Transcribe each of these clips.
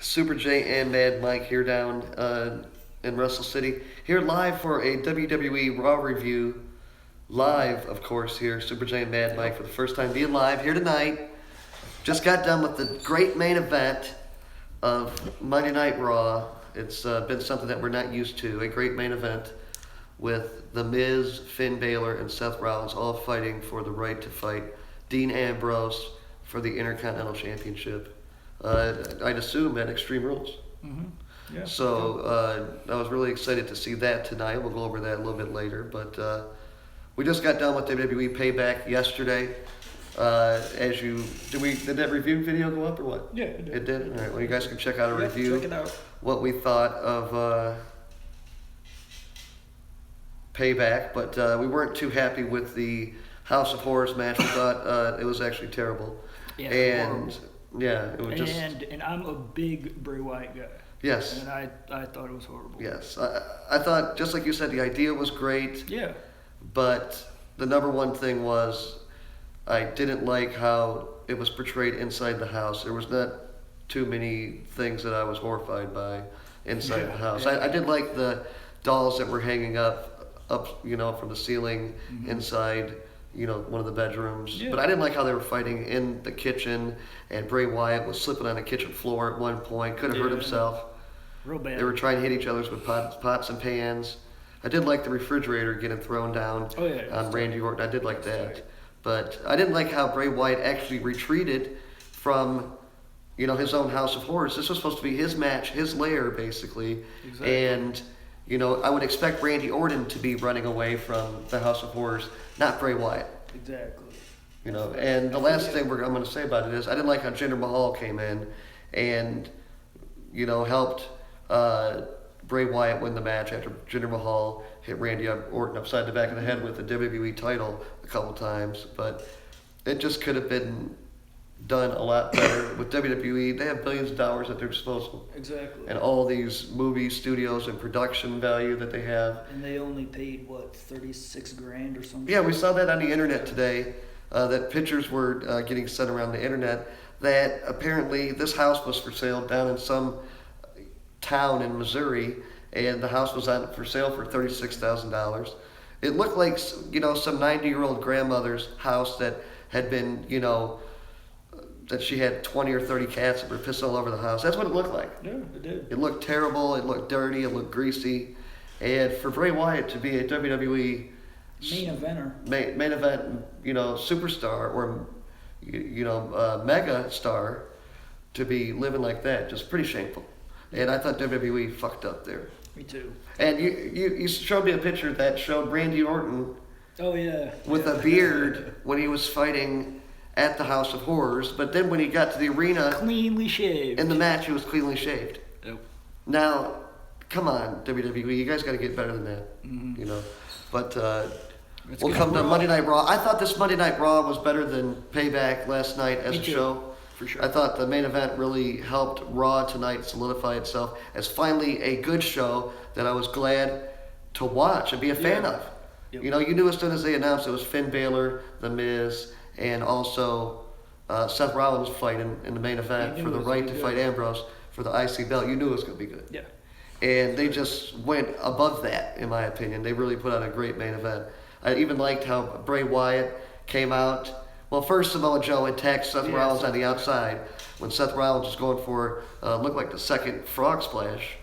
Super J and Mad Mike here down in Russell City. Here live for a WWE RAW review. Live, of course, here. Super J and Mad Mike for the first time being live here tonight. Just got done with the great main event of Monday Night Raw. It's been something that we're not used to. A great main event with The Miz, Finn Balor, and Seth Rollins all fighting for the right to fight Dean Ambrose for the Intercontinental Championship. I'd assume at Extreme Rules. Mm-hmm. Yeah. So I was really excited to see that tonight. We'll go over that a little bit later. But we just got done with WWE Payback yesterday. Did that review video go up or what? Yeah, it did. It did? All right. Well, you guys can check out a review. Check it out. What we thought of Payback, but we weren't too happy with the House of Horrors match. We thought it was actually terrible. Yeah, and horrible. yeah, it was just. And I'm a big Bray Wyatt guy. Yes. And I thought it was horrible. Yes, I thought, just like you said, the idea was great. Yeah. But the number one thing was, I didn't like how it was portrayed inside the house. There was not too many things that I was horrified by inside the house. Yeah. I did like the dolls that were hanging up, from the ceiling inside, one of the bedrooms. Yeah. But I didn't like how they were fighting in the kitchen, and Bray Wyatt was slipping on the kitchen floor at one point. Could have hurt himself. Real bad. They were trying to hit each other with pots and pans. I did like the refrigerator getting thrown down on Randy Orton. I did like that. But I didn't like how Bray Wyatt actually retreated from, his own House of Horrors. This was supposed to be his match, his lair, basically. Exactly. And, I would expect Randy Orton to be running away from the House of Horrors, not Bray Wyatt. Exactly. And the last thing I'm going to say about it is I didn't like how Jinder Mahal came in and, helped Bray Wyatt win the match after Jinder Mahal hit Randy Orton upside the back of the head with the WWE title a couple times. But it just could have been done a lot better. With WWE, they have billions of dollars at their disposal. Exactly. And all these movie studios and production value that they have. And they only paid, $36,000 or something? Yeah, we saw that on the internet today, that pictures were getting sent around the internet, that apparently this house was for sale down in some town in Missouri, and the house was on for sale for $36,000. It looked like, some 90-year-old grandmother's house that had been, that she had 20 or 30 cats that were pissing all over the house. That's what it looked like. Yeah, it did. It looked terrible, it looked dirty, it looked greasy. And for Bray Wyatt to be a WWE main eventer, main event, superstar or, mega star, to be living like that, just pretty shameful. And I thought WWE fucked up there. Me too. And you showed me a picture that showed Randy Orton Oh, yeah. with a beard when he was fighting at the House of Horrors, but then when he got to the arena Cleanly shaved. in the match, he was cleanly shaved. Yep. Now, come on, WWE, you guys got to get better than that, But we'll come to Monday Night Raw. I thought this Monday Night Raw was better than Payback last night as Me a too. show. For sure. I thought the main event really helped Raw tonight solidify itself as finally a good show that I was glad to watch and be a fan of. Yep. You knew as soon as they announced it was Finn Balor, The Miz, and also Seth Rollins fighting in the main event for the right to fight Ambrose for the IC belt. You knew it was going to be good. Yeah. And they just went above that, in my opinion. They really put on a great main event. I even liked how Bray Wyatt came out. Well, first Samoa Joe attacked Seth Rollins on the outside when Seth Rollins was going for, looked like the second frog splash.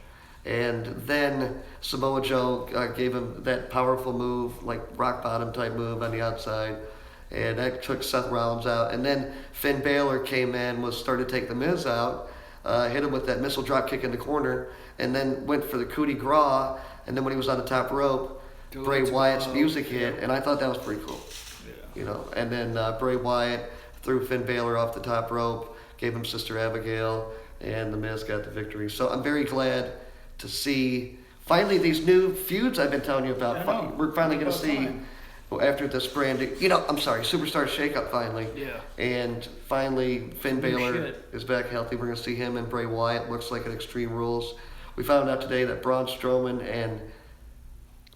And then Samoa Joe gave him that powerful move, like rock bottom type move on the outside. And that took Seth Rollins out. And then Finn Balor came in, started to take The Miz out, hit him with that missile drop kick in the corner, and then went for the coup de grace. And then when he was on the top rope, Bray Wyatt's music hit, and I thought that was pretty cool. Yeah. And then Bray Wyatt threw Finn Balor off the top rope, gave him Sister Abigail, and The Miz got the victory. So I'm very glad to see finally these new feuds I've been telling you about. Yeah, We're finally going to see. time. After this branding, Superstar Shakeup finally. Yeah. And finally, Finn New Balor shit. is back healthy. We're going to see him and Bray Wyatt. Looks like an Extreme Rules. We found out today that Braun Strowman and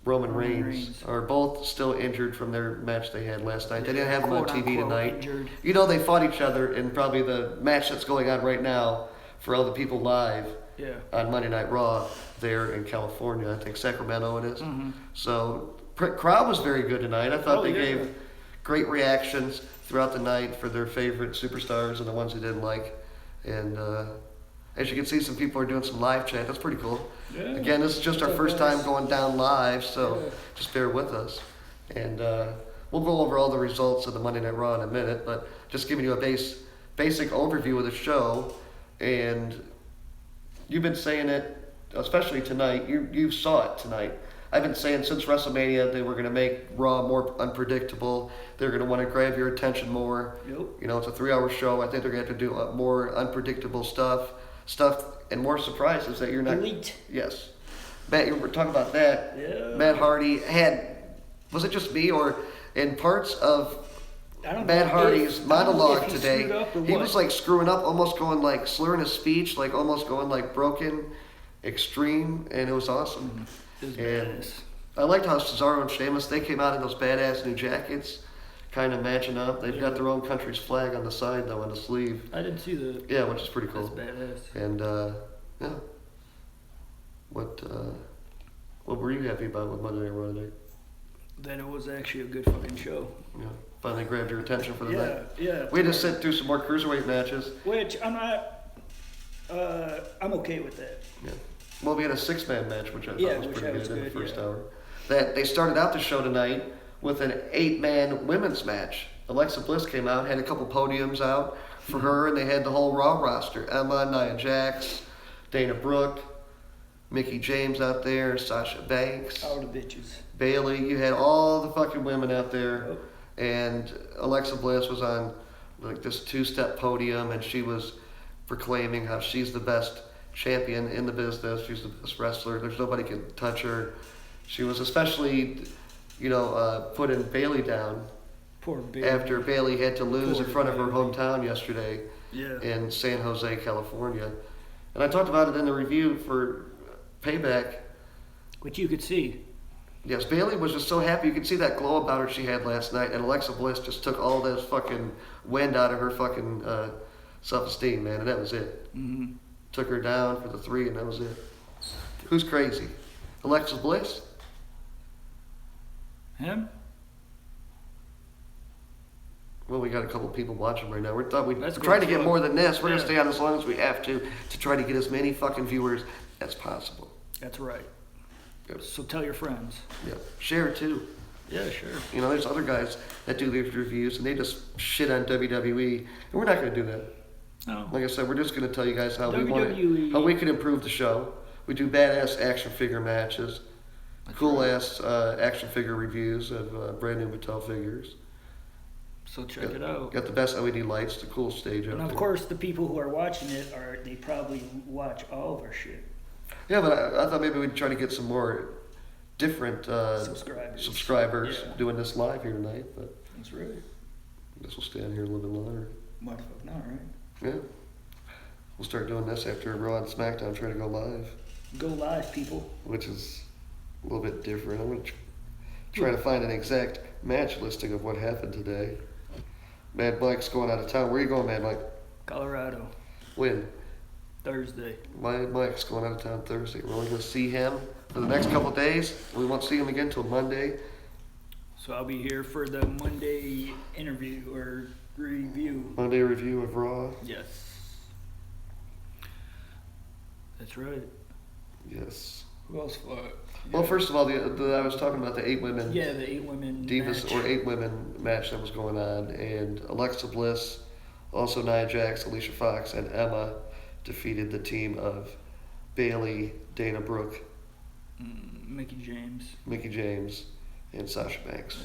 Roman Reigns are both still injured from their match they had last night. They didn't have them on TV tonight. Injured. They fought each other in probably the match that's going on right now for all the people live Yeah. on Monday Night Raw there in California. I think Sacramento it is. Mm-hmm. So crowd was very good tonight. I thought Oh, they yeah. gave great reactions throughout the night for their favorite superstars and the ones they didn't like. And as you can see, some people are doing some live chat. That's pretty cool. Yeah. Again, this is just our first time going down live, so Yeah. just bear with us. And we'll go over all the results of the Monday Night Raw in a minute, but just giving you a basic overview of the show. And you've been saying it, especially tonight. You saw it tonight. I've been saying since WrestleMania they were going to make Raw more unpredictable. They're going to want to grab your attention more. Yep. You know, it's a 3-hour show. I think they're going to have to do more unpredictable stuff and more surprises that you're not. Elite. Yes. Matt, you were talking about that. Yeah. Matt Hardy was it just me or in parts of I don't Matt know Hardy's if monologue he today, screwed up or he what. was like screwing up, almost going like slurring his speech, like almost going like broken, extreme, and it was awesome. It was And badass. I liked how Cesaro and Sheamus, they came out in those badass new jackets, kind of matching up. They've got their own country's flag on the side though, on the sleeve. I didn't see the. Yeah, which is pretty cool. That's badass. And yeah, what were you happy about with Monday Night Raw tonight? That it was actually a good fucking show. Yeah, finally grabbed your attention for the night. Yeah. We had to sit through some more cruiserweight matches. Which I'm not. I'm okay with that. Yeah. Well, we had a 6-man match, which I thought Yeah, was which pretty was good in the good, first yeah. hour. That they started out the show tonight with an 8-man women's match. Alexa Bliss came out, had a couple podiums out for her, and they had the whole Raw roster: Emma, Nia Jax, Dana Brooke, Mickey James out there, Sasha Banks, All the bitches. Bailey. You had all the fucking women out there, Yep. and Alexa Bliss was on like this 2-step podium, and she was proclaiming how she's the best champion in the business. She's the best wrestler. There's nobody can touch her. She was especially, putting Bailey down Poor Bailey. after Bailey had to lose Poor in front of her Bailey. hometown yesterday Yeah. in San Jose, California. And I talked about it in the review for Payback. Which you could see. Yes, Bailey was just so happy. You could see that glow about her she had last night, and Alexa Bliss just took all this fucking wind out of her fucking self-esteem, man, and that was it. Mm-hmm. Took her down for the 3, and that was it. Who's crazy? Alexa Bliss? Him? Well, we got a couple people watching right now. We're That's trying to good. get more than this. We're Yeah. gonna stay on as long as we have to try to get as many fucking viewers as possible. That's right. Yep. So tell your friends. Yeah, share it too. Yeah, sure. You know, there's other guys that do these reviews and they just shit on WWE, and we're not gonna do that. No. Like I said, we're just gonna tell you guys how we WWE. how we can improve the show. We do badass action figure matches, cool ass action figure reviews of brand new Mattel figures. So check it out. Got the best LED lights, the cool stage out And of there. course, the people who are watching it they probably watch all of our shit. Yeah, but I thought maybe we'd try to get some more different subscribers Yeah. doing this live here tonight. But That's right. I guess we'll stay on here a little bit longer. What the fuck not, right? Yeah. We'll start doing this after Raw and SmackDown, try to go live, Go live, people. which is a little bit different. I'm going to try to find an exact match listing of what happened today. Mad Mike's going out of town. Where are you going, Mad Mike? Colorado, When? Thursday. Mad Mike's going out of town Thursday. We're only going to see him for the next couple of days. We won't see him again until Monday. So I'll be here for the Monday interview or review. Monday review of Raw. Yes. That's right. Yes. Who else fought? Well, first of all, I was talking about the 8 women Yeah, the 8 women Divas match. or 8 women match that was going on, and Alexa Bliss, also Nia Jax, Alicia Fox, and Emma defeated the team of Bailey, Dana Brooke, Mickey James. Mickey James, and Sasha Banks.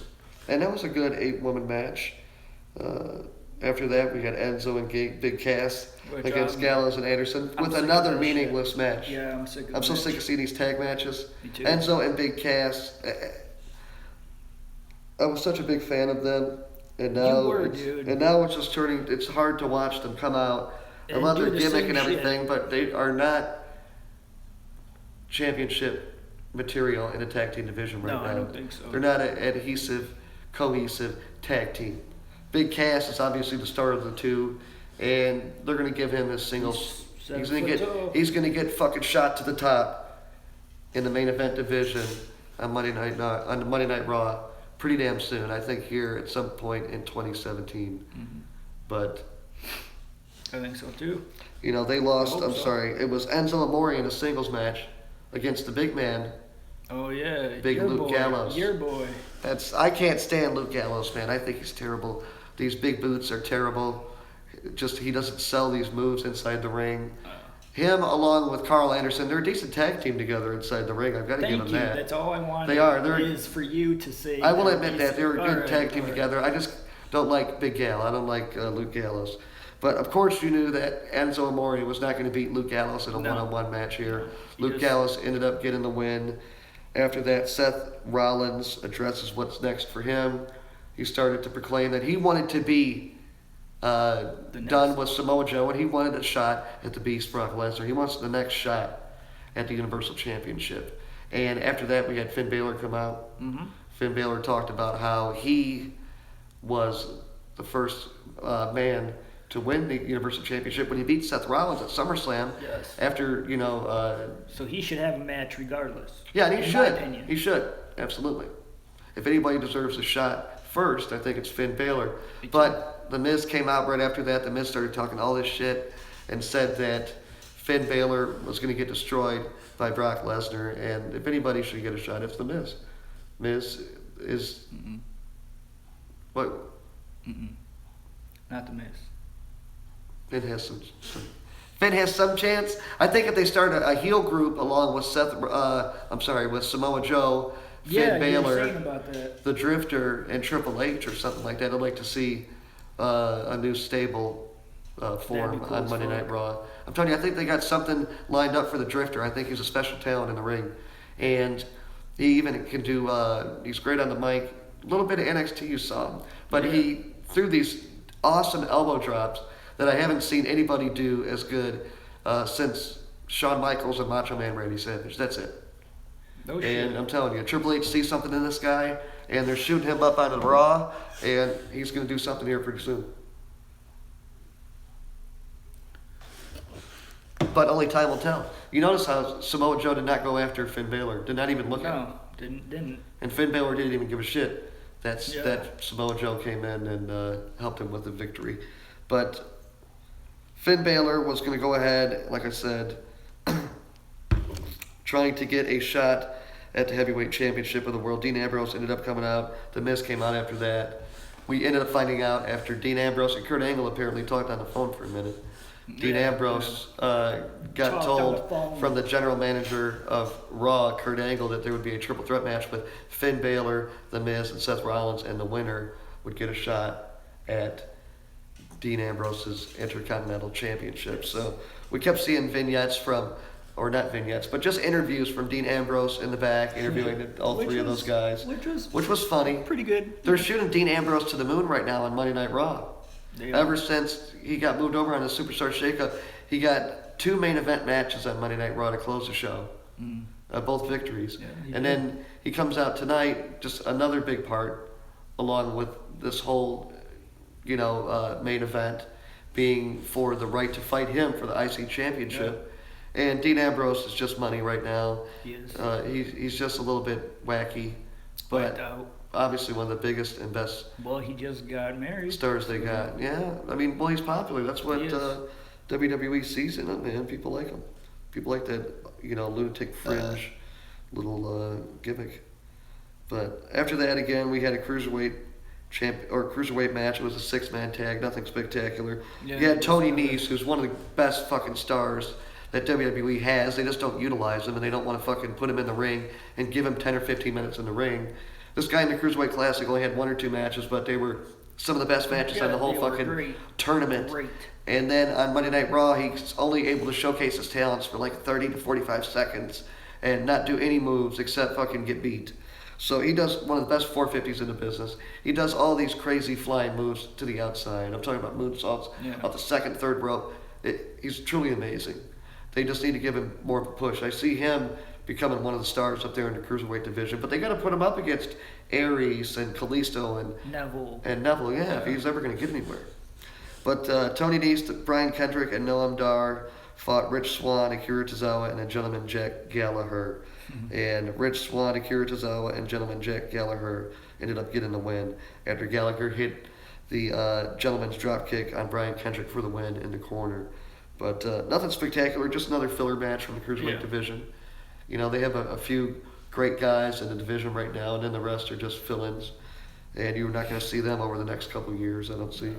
And that was a good 8-woman match. After that, we had Enzo and Big Cass Which against Gallows and Anderson I'm with sick of another that meaningless shit. match. Yeah, I'm sick of I'm so that sick of shit. seeing these tag matches. Me too. Enzo and Big Cass. I was such a big fan of them, and now You were, it's, dude. and now it's just turning. It's hard to watch them come out. I And love do their the gimmick same and everything, shit. but they are not championship material in a tag team division right No, now. I don't think so. They're not an adhesive, cohesive tag team. Big Cass is obviously the star of the two, and they're going to give him his singles He's gonna get fucking shot to the top in the main event division on Monday Night Raw pretty damn soon. I think here at some point in 2017. But I think so too. you know, they lost. It was Enzo Amore in a singles match against the big man. Oh yeah, Big your Luke boy, Gallows. Your boy. I can't stand Luke Gallows, man. I think he's terrible. These big boots are terrible. Just he doesn't sell these moves inside the ring. Him along with Carl Anderson, they're a decent tag team together inside the ring. I've got to give them that. That's all I wanted. They are. Is for you to say. I will admit that they're a good tag team right. together. I just don't like Big Gal. I don't like Luke Gallows. But of course, you knew that Enzo Amore was not going to beat Luke Gallows in a one-on-one match here. Luke Gallows ended up getting the win. After that, Seth Rollins addresses what's next for him. He started to proclaim that he wanted to be done with Samoa Joe, and he wanted a shot at the Beast, Brock Lesnar. He wants the next shot at the Universal Championship. And after that, we had Finn Balor come out. Finn Balor talked about how he was the first man to win the Universal Championship when he beat Seth Rollins at SummerSlam. Yes. After, so he should have a match regardless. Yeah, and he should. In my opinion. He should. Absolutely. If anybody deserves a shot first, I think it's Finn Balor. But The Miz came out right after that. The Miz started talking all this shit and said that Finn Balor was going to get destroyed by Brock Lesnar. And if anybody should get a shot, it's The Miz. Miz is... What? Not The Miz. Finn has some chance. I think if they start a heel group along with with Samoa Joe, Finn Balor, about that. the Drifter, and Triple H or something like that, I'd like to see a new stable form cool on Monday Night Raw. I'm telling you, I think they got something lined up for the Drifter. I think he's a special talent in the ring, and he even can do. He's great on the mic. A little bit of NXT you saw him, but he threw these awesome elbow drops that I haven't seen anybody do as good since Shawn Michaels and Macho Man Randy Savage. That's it. No shit. And I'm telling you, Triple H sees something in this guy, and they're shooting him up onto the Raw, and he's going to do something here pretty soon. But only time will tell. You notice how Samoa Joe did not go after Finn Balor, did not even look at him. No, didn't. And Finn Balor didn't even give a shit. That Samoa Joe came in and helped him with the victory. But Finn Balor was going to go ahead, like I said, trying to get a shot at the heavyweight championship of the world. Dean Ambrose ended up coming out. The Miz came out after that. We ended up finding out after Dean Ambrose and Kurt Angle apparently talked on the phone for a minute. Dean Ambrose got told from the general manager of Raw, Kurt Angle, that there would be a triple threat match with Finn Balor, The Miz, and Seth Rollins, and the winner would get a shot at Dean Ambrose's Intercontinental Championship. So we kept seeing vignettes or not vignettes, but just interviews from Dean Ambrose in the back, interviewing all three of those guys, which was funny. Pretty good. They're shooting Dean Ambrose to the moon right now on Monday Night Raw. Ever since he got moved over on the Superstar Shakeup, he got 2 main event matches on Monday Night Raw to close the show. Both victories. And then he comes out tonight, just another big part, along with this whole, main event being for the right to fight him for the IC Championship. And Dean Ambrose is just money right now. He is. He's just a little bit wacky, but obviously one of the biggest and best. Well, he just got married. Stars they got. Yeah, I mean, he's popular. That's what WWE sees in him, man. People like him. People like that, lunatic fringe little gimmick. But after that, again, we had a cruiserweight match. It was a 6-man tag, nothing spectacular. You had Tony Nese, who's one of the best fucking stars that WWE has. They just don't utilize him, and they don't want to fucking put him in the ring and give him 10 or 15 minutes in the ring. This guy in the Cruiserweight Classic only had 1 or 2 matches, but they were some of the best matches on the whole fucking tournament. Great. And then on Monday Night Raw, he's only able to showcase his talents for like 30 to 45 seconds and not do any moves except fucking get beat. So he does one of the best 450s in the business. He does all these crazy flying moves to the outside. I'm talking about moonsaults off the second, third rope. He's truly amazing. They just need to give him more of a push. I see him becoming one of the stars up there in the Cruiserweight division, but they got to put him up against Aries and Kalisto and Neville. If he's ever going to get anywhere. But Tony Nese, Brian Kendrick, and Noam Dar fought Rich Swann, Akira Tozawa, and a gentleman Jack Gallagher. And Rich Swann, Akira Tozawa, and gentleman Jack Gallagher ended up getting the win after Gallagher hit the gentleman's drop kick on Brian Kendrick for the win in the corner. But nothing spectacular, just another filler match from the Cruiserweight division. You know, they have a few great guys in the division right now, and then the rest are just fill-ins. And you're not going to see them over the next couple of years, I don't see.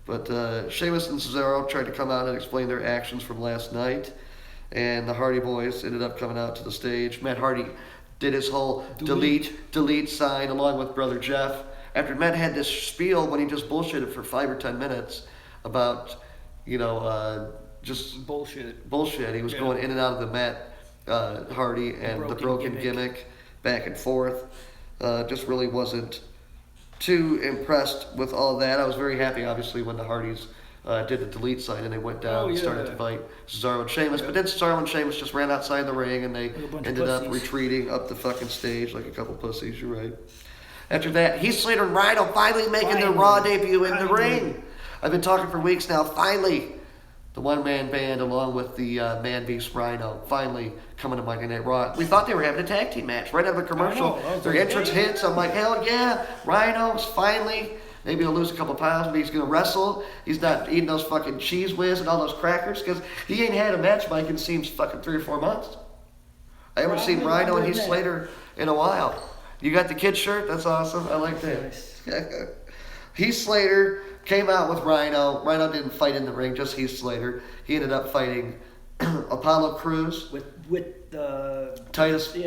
But Sheamus and Cesaro tried to come out and explain their actions from last night. And the Hardy Boys ended up coming out to the stage. Matt Hardy did his whole delete sign along with Brother Jeff. After Matt had this spiel when he just bullshitted for 5 or 10 minutes about, you know, just bullshit. He was going in and out of the Matt Hardy and the broken gimmick back and forth. Just really wasn't too impressed with all that. I was very happy, obviously, when the Hardys did the delete sign and they went down and started to fight Cesaro and Sheamus. But then Cesaro and Sheamus just ran outside the ring and they ended up retreating up the fucking stage like a couple pussies, you're right. After that, Heath Slater and Rhino finally making their Raw debut in the ring. I've been talking for weeks now. Finally, the one-man band along with the Man Beast Rhino finally coming to Monday Night Raw. We thought they were having a tag team match right after the commercial. Their entrance hits. I'm like, hell yeah, Rhino's finally. Maybe he'll lose a couple pounds, but he's going to wrestle. He's not eating those fucking Cheese Whiz and all those crackers because he ain't had a match, Mike, in seems fucking 3 or 4 months. I haven't seen Rhino and Heath Slater in a while. You got the kid shirt? That's awesome. I like that. Nice. Heath Slater came out with Rhino. Rhino didn't fight in the ring, just Heath Slater. He ended up fighting Apollo Crews. With the... Titus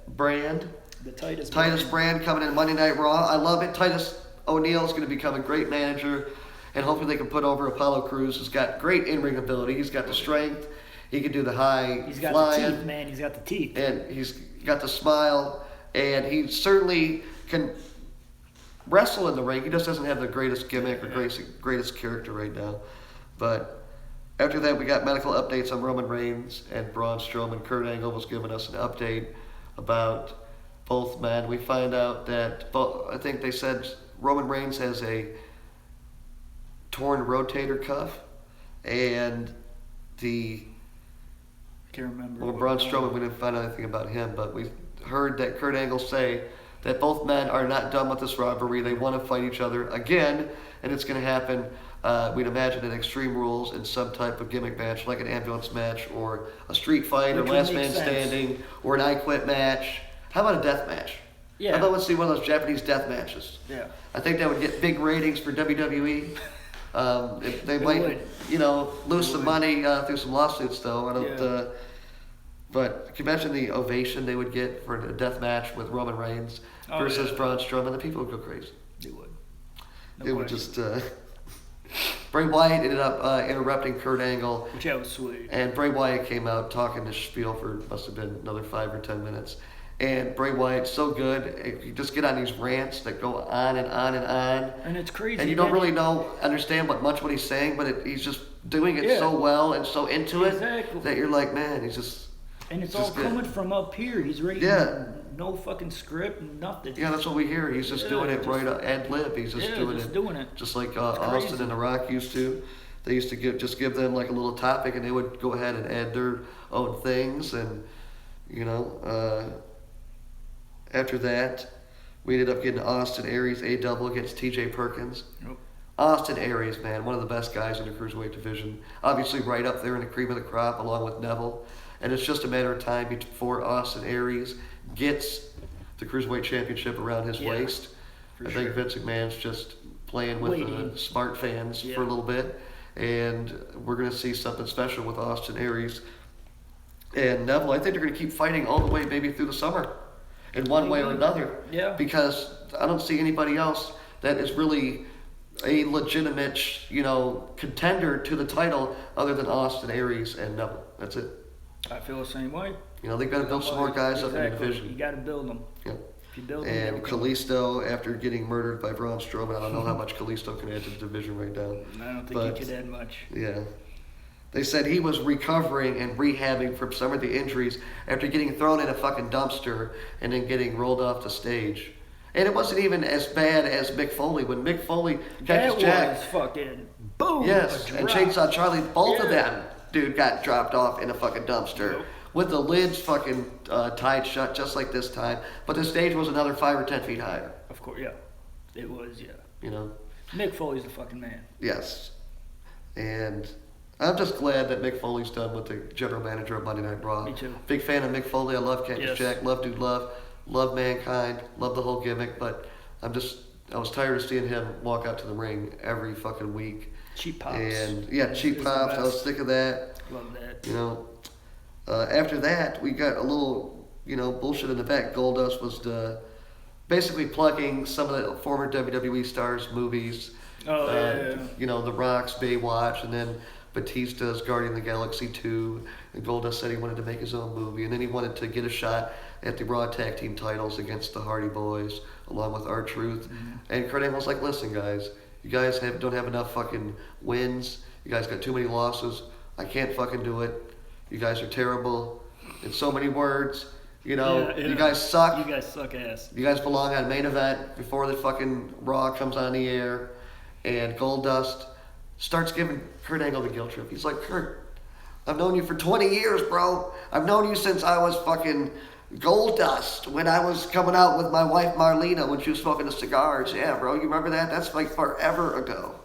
Brand. The Titus Brand coming in Monday Night Raw. I love it. Titus O'Neil's going to become a great manager. And hopefully they can put over Apollo Crews, who's got great in-ring ability. He's got the strength. He can do the high He's got flying. the teeth, man. He's got the teeth. And he's got the smile. And he certainly can wrestle in the ring. He just doesn't have the greatest gimmick or greatest character right now. But after that, we got medical updates on Roman Reigns and Braun Strowman. Kurt Angle was giving us an update about both men. We find out that I think they said Roman Reigns has a torn rotator cuff, and I can't remember. Well, Braun Strowman, we didn't find out anything about him, but we heard that Kurt Angle say that both men are not done with this rivalry. They want to fight each other again, and it's going to happen, we'd imagine, in Extreme Rules in some type of gimmick match, like an ambulance match, or a street fight, or last man standing, or an I Quit match. How about a death match? Yeah. How about let's see one of those Japanese death matches? Yeah. I think that would get big ratings for WWE. They might, lose some money through some lawsuits, though. I don't. But can you imagine the ovation they would get for a death match with Roman Reigns versus Braun Strowman? The people would go crazy. They would. They would just. Bray Wyatt ended up interrupting Kurt Angle. Which was sweet. And Bray Wyatt came out talking this spiel for must have been another 5 or 10 minutes. And Bray Wyatt's so good. You just get on these rants that go on and on and on. And it's crazy. And you don't really understand what he's saying, but he's just doing it so well and so into it that you're like, man, he's just. And it's all coming from up here. He's reading no fucking script, nothing. Yeah, that's what we hear. He's just doing it right ad lib. He's just doing it. Just like Austin and The Rock used to. They used to give them like a little topic, and they would go ahead and add their own things. And after that, we ended up getting Austin Aries A-double against T.J. Perkins. Yep. Austin Aries, man, one of the best guys in the Cruiserweight division. Obviously right up there in the cream of the crop along with Neville. And it's just a matter of time before Austin Aries gets the Cruiserweight Championship around his waist. I think Vince McMahon's just playing with the smart fans for a little bit. And we're going to see something special with Austin Aries and Neville. I think they're going to keep fighting all the way maybe through the summer in one way or another. Yeah. Because I don't see anybody else that is really a legitimate, contender to the title other than Austin Aries and Neville. That's it. I feel the same way. They've got to build some more guys up in the division. You got to build them. Yeah. If you build them, and Kalisto, after getting murdered by Braun Strowman, I don't know how much Kalisto can add to the division right now. I don't think he could add much. Yeah. They said he was recovering and rehabbing from some of the injuries after getting thrown in a fucking dumpster and then getting rolled off the stage. And it wasn't even as bad as Mick Foley. When Mick Foley catches Jack. That was fucking boom. Yes, and Chainsaw Charlie, both of them. dude got dropped off in a fucking dumpster. Yep. With the lids fucking tied shut, just like this time. But the stage was another 5 or 10 feet higher. Of course, yeah. It was, yeah. You know? Mick Foley's the fucking man. Yes. And I'm just glad that Mick Foley's done with the general manager of Monday Night Raw. Me too. Big fan of Mick Foley. I love Cactus Yes. Jack. Love Dude Love. Love Mankind. Love the whole gimmick. But I was tired of seeing him walk out to the ring every fucking week. Cheap pops. And yeah, cheap is the pops. I was best. sick of that. Love that. You know, after that, we got a little, bullshit in the back. Goldust was basically plugging some of the former WWE stars' movies. Oh, yeah. The Rock's Baywatch, and then Batista's Guardian of the Galaxy 2. And Goldust said he wanted to make his own movie, and then he wanted to get a shot at the Raw Tag Team titles against the Hardy Boys, along with R-Truth. Mm-hmm. And Kurt Angle's like, listen, guys, you guys don't have enough fucking wins. You guys got too many losses. I can't fucking do it. You guys are terrible. In so many words, you guys suck. You guys suck ass. You guys belong on main event before the fucking Raw comes on the air. And Goldust starts giving Kurt Angle the guilt trip. He's like, Kurt, I've known you for 20 years, bro. I've known you since I was fucking Goldust, when I was coming out with my wife Marlena when she was smoking the cigars. Yeah, bro, you remember that? That's like forever ago.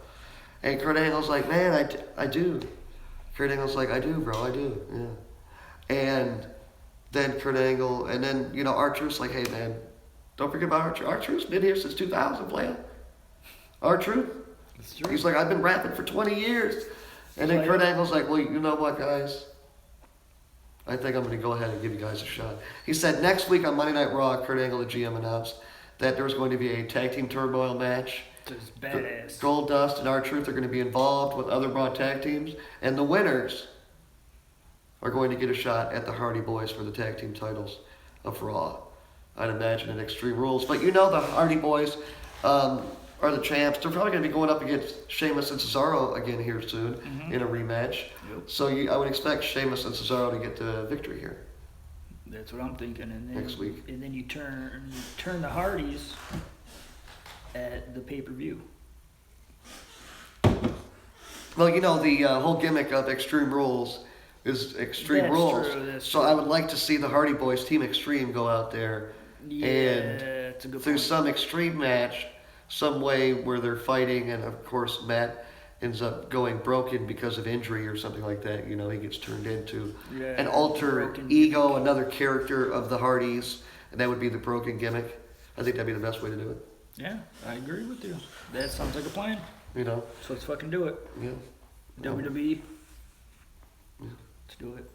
And Kurt Angle's like, man, I do. Kurt Angle's like, I do, bro, I do. Yeah. And then Kurt Angle, and then, R-Truth's like, hey, man, don't forget about R-Truth. R-Truth's been here since 2000, player. R-Truth. That's true. He's like, I've been rapping for 20 years. And then Kurt Angle's like, well, you know what, guys? I think I'm going to go ahead and give you guys a shot. He said next week on Monday Night Raw, Kurt Angle, the GM, announced that there was going to be a tag team turmoil match. Just badass. Goldust and R-Truth are going to be involved with other Raw tag teams. And the winners are going to get a shot at the Hardy Boys for the tag team titles of Raw. I'd imagine in Extreme Rules. But the Hardy Boys are the champs. They're probably going to be going up against Sheamus and Cesaro again here soon in a rematch. Yep. So I would expect Sheamus and Cesaro to get the victory here. That's what I'm thinking. And then, Next week. And then you turn the Hardys at the pay-per-view. Well, the whole gimmick of Extreme Rules is Extreme That's Rules. true, that's So true. I would like to see the Hardy Boys, Team Extreme, go out there Yeah, and it's a good through point. some extreme match, some way where they're fighting, and of course Matt ends up going broken because of injury or something like that. He gets turned into an alter broken ego, another character of the Hardys, and that would be the broken gimmick. I think that'd be the best way to do it. Yeah, I agree with you. That sounds like a plan. So let's fucking do it. Yeah. WWE. Let's do it.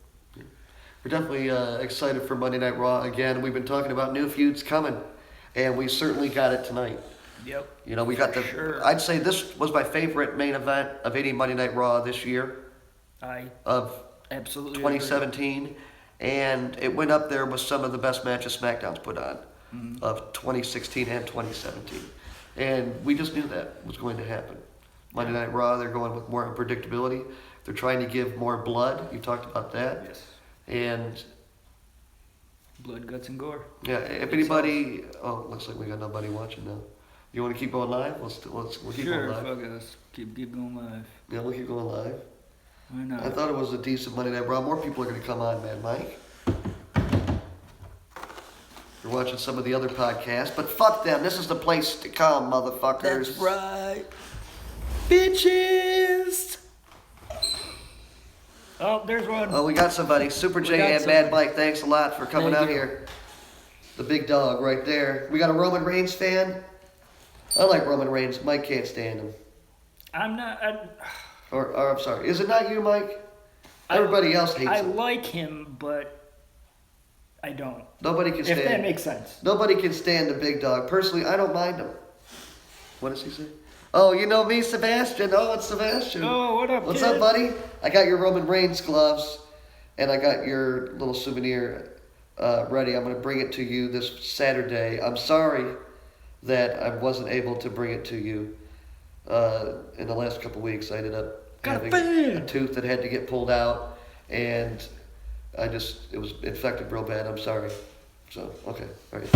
We're definitely excited for Monday Night Raw again. We've been talking about new feuds coming, and we certainly got it tonight. Yep. We got Sure. I'd say this was my favorite main event of any Monday Night Raw this year I of absolutely 2017, and it went up there with some of the best matches SmackDown's put on of 2016 and 2017. And we just knew that was going to happen. Monday Night Raw, they're going with more unpredictability. They're trying to give more blood. You talked about that. Yes. And Blood, guts, and gore. yeah, if anybody, looks like we got nobody watching now. You want to keep going live? We'll keep Sure, going live. fuck us. Keep going live. Yeah, we'll keep going live. Why not? I thought it was a decent Monday Night Raw. More people are going to come on, man, Mike. You're watching some of the other podcasts, but fuck them. This is the place to come, motherfuckers. That's right. Bitches! Oh, there's one. Oh, we got somebody. Super We J got and Mad somebody. Mike, thanks a lot for coming Thank out you. here. The big dog right there. We got a Roman Reigns fan. I like Roman Reigns. Mike can't stand him. I'm not. Or I'm sorry. Is it not you, Mike? Everybody else hates I him. like him, but I don't. Nobody can If stand that makes sense. Nobody can stand the big dog. Personally, I don't mind him. What does he say? Oh, you know me, Sebastian. Oh, it's Sebastian. Oh, what up, What's kid? up, buddy? I got your Roman Reigns gloves, and I got your little souvenir ready. I'm going to bring it to you this Saturday. I'm sorry that I wasn't able to bring it to you in the last couple weeks. I ended up Got a having fan. a tooth that had to get pulled out, and it was infected real bad. I'm sorry. So, okay. All right.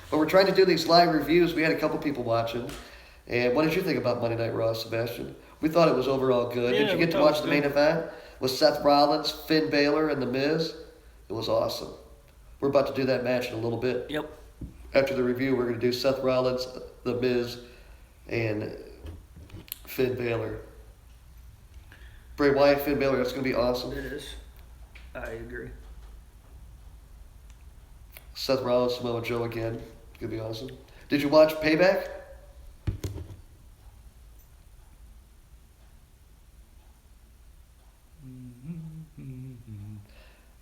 But we're trying to do these live reviews. We had a couple people watching. And what did you think about Monday Night Raw, Sebastian? We thought it was overall good. Yeah, Did you we get to thought it watch was the main good. event? with Seth Rollins, Finn Balor, and The Miz. It was awesome. We're about to do that match in a little bit. Yep. After the review, we're going to do Seth Rollins, The Miz, and Finn Balor. Bray Wyatt, Finn Balor, that's going to be awesome. It is. I agree. Seth Rollins, Samoa Joe again. It's going to be awesome. Did you watch Payback?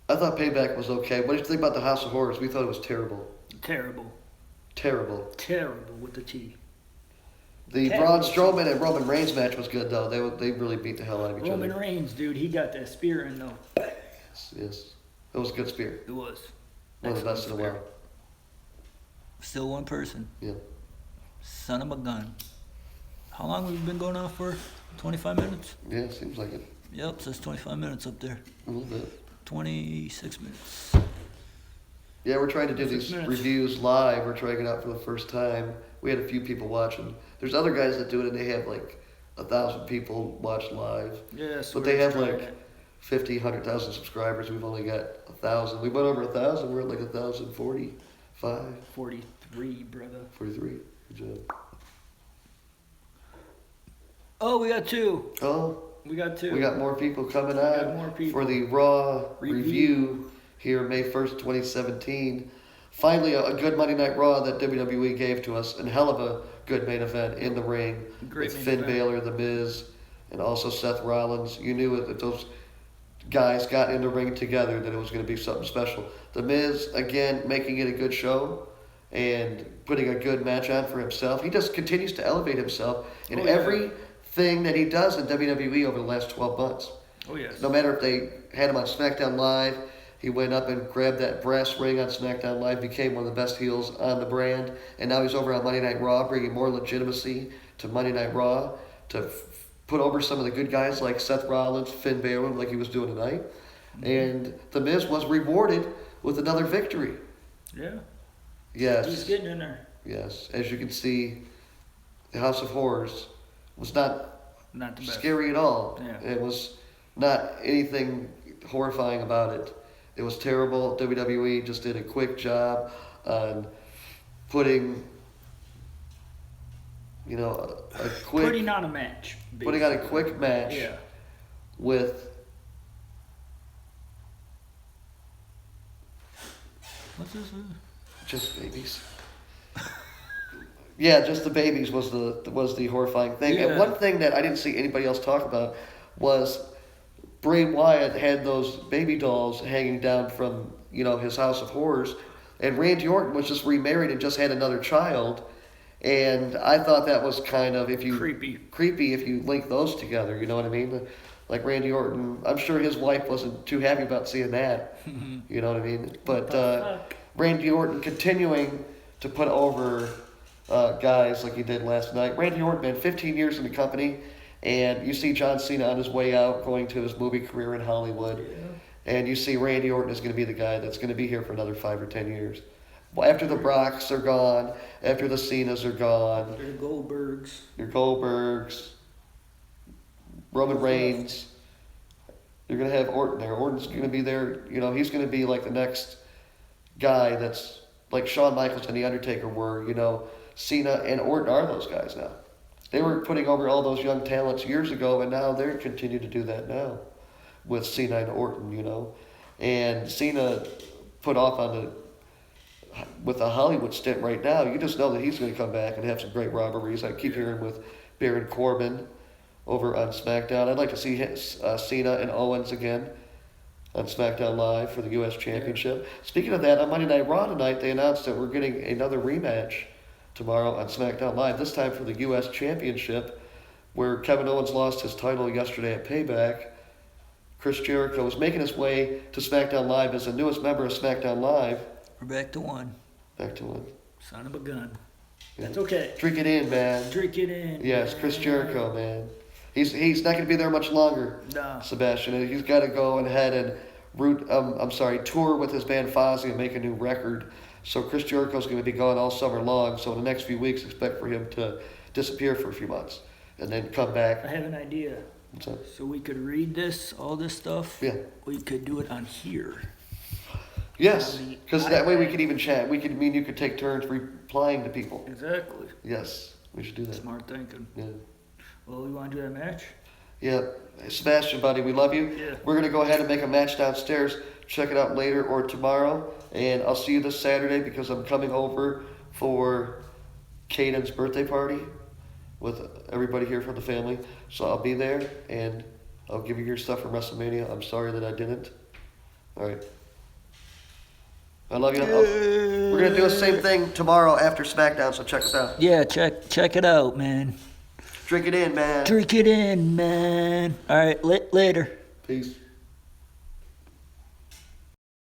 I thought Payback was okay. What did you think about the House of Horrors? We thought it was terrible. Terrible. Terrible. Terrible with the T. The Terrible. Braun Strowman and Roman Reigns match was good, though. They really beat the hell out of each Roman other. Reigns, dude, he got that spear in though. Yes. It was a good spear. It was. One of the best in a while. Still one person. Yeah. Son of a gun. How long have we been going on for? 25 minutes? Yeah, it seems like it. Yep, says 25 minutes up there. A little bit. 26 minutes. Yeah, we're trying to do 6 these minutes. reviews live. We're trying it out for the first time. We had a few people watching. There's other guys that do it and they have like 1,000 people watch live. Yes. But they have like 50, 100,000 subscribers. We've only got 1,000. We went over 1,000. We're at like 1,045, 43, brother. 43. Good job. Oh, we got two. Oh, We got two. we got more people coming got on more people. for the Raw Review. review here May 1st, 2017. Finally, a good Monday Night Raw that WWE gave to us, and hell of a good main event in the ring Great with main Finn event. Balor, The Miz, and also Seth Rollins. You knew that those guys got in the ring together that it was going to be something special. The Miz, again, making it a good show and putting a good match on for himself. He just continues to elevate himself in Oh, yeah. everything that he does in WWE over the last 12 months. Oh, yes. No matter if they had him on SmackDown Live, he went up and grabbed that brass ring on SmackDown Live, became one of the best heels on the brand, and now he's over on Monday Night Raw, bringing more legitimacy to Monday Night Raw, to put over some of the good guys like Seth Rollins, Finn Balor, like he was doing tonight. And The Miz was rewarded with another victory. Yeah. Yes. He's getting in there. Yes. As you can see, the House of Horrors was not Not the best. scary at all. Yeah. It was not anything horrifying about it. It was terrible. WWE just did a quick job on putting, you know, a quick Putting on a match. putting on a quick match Yeah. with What's this? just babies. Yeah, just the babies was the horrifying thing. And Yeah. one thing that I didn't see anybody else talk about was Bray Wyatt had those baby dolls hanging down from, you know, his House of Horrors, and Randy Orton was just remarried and just had another child, and I thought that was kind of creepy if you link those together. You know what I mean? Like Randy Orton, I'm sure his wife wasn't too happy about seeing that. You know what I mean? But Randy Orton continuing to put over guys like he did last night. Randy Orton, man, 15 years in the company. And you see John Cena on his way out, going to his movie career in Hollywood. Yeah. And you see Randy Orton is going to be the guy that's going to be here for another 5 or 10 years. Well, after the Brocks are gone, after the Cenas are gone, The Goldbergs. your Goldbergs, Roman Reigns, you're going to have Orton there. Orton's going to be there. You know, he's going to be like the next guy that's like Shawn Michaels and The Undertaker were. You know, Cena and Orton are those guys now. They were putting over all those young talents years ago, and now they're continuing to do that now with Cena and Orton, you know. And Cena put off with a Hollywood stint right now. You just know that he's going to come back and have some great robberies. I keep hearing with Baron Corbin over on SmackDown. I'd like to see Cena and Owens again on SmackDown Live for the U.S. Championship. Speaking of that, on Monday Night Raw tonight, they announced that we're getting another rematch tomorrow on SmackDown Live, this time for the U.S. Championship, where Kevin Owens lost his title yesterday at Payback. Chris Jericho is making his way to SmackDown Live as the newest member of SmackDown Live. We're back to one. Back to one. Son of a gun. Yeah. That's okay. Drink it in, man. Drink it in. Yes, Chris Jericho, man. He's not going to be there much longer, Nah. Sebastian. He's got to go ahead and tour with his band Fozzy and make a new record. So Chris Jericho's going to be gone all summer long. So in the next few weeks, expect for him to disappear for a few months and then come back. I have an idea. What's that? So we could read this, all this stuff. Yeah. We could do it on here. Yes, On the because that way we iPad. could even chat. We could, me and you could take turns replying to people. Exactly. Yes, we should do that. Smart thinking. Yeah. Well, we want to do that match? Yeah. Hey, Sebastian, buddy, we love you. Yeah. We're going to go ahead and make a match downstairs. Check it out later or tomorrow. And I'll see you this Saturday because I'm coming over for Caden's birthday party with everybody here from the family. So I'll be there and I'll give you your stuff from WrestleMania. I'm sorry that I didn't. All right. I love you. We're going to do the same thing tomorrow after SmackDown, so check us out. Yeah, check it out, man. Drink it in, man. Drink it in, man. All right, later. Peace.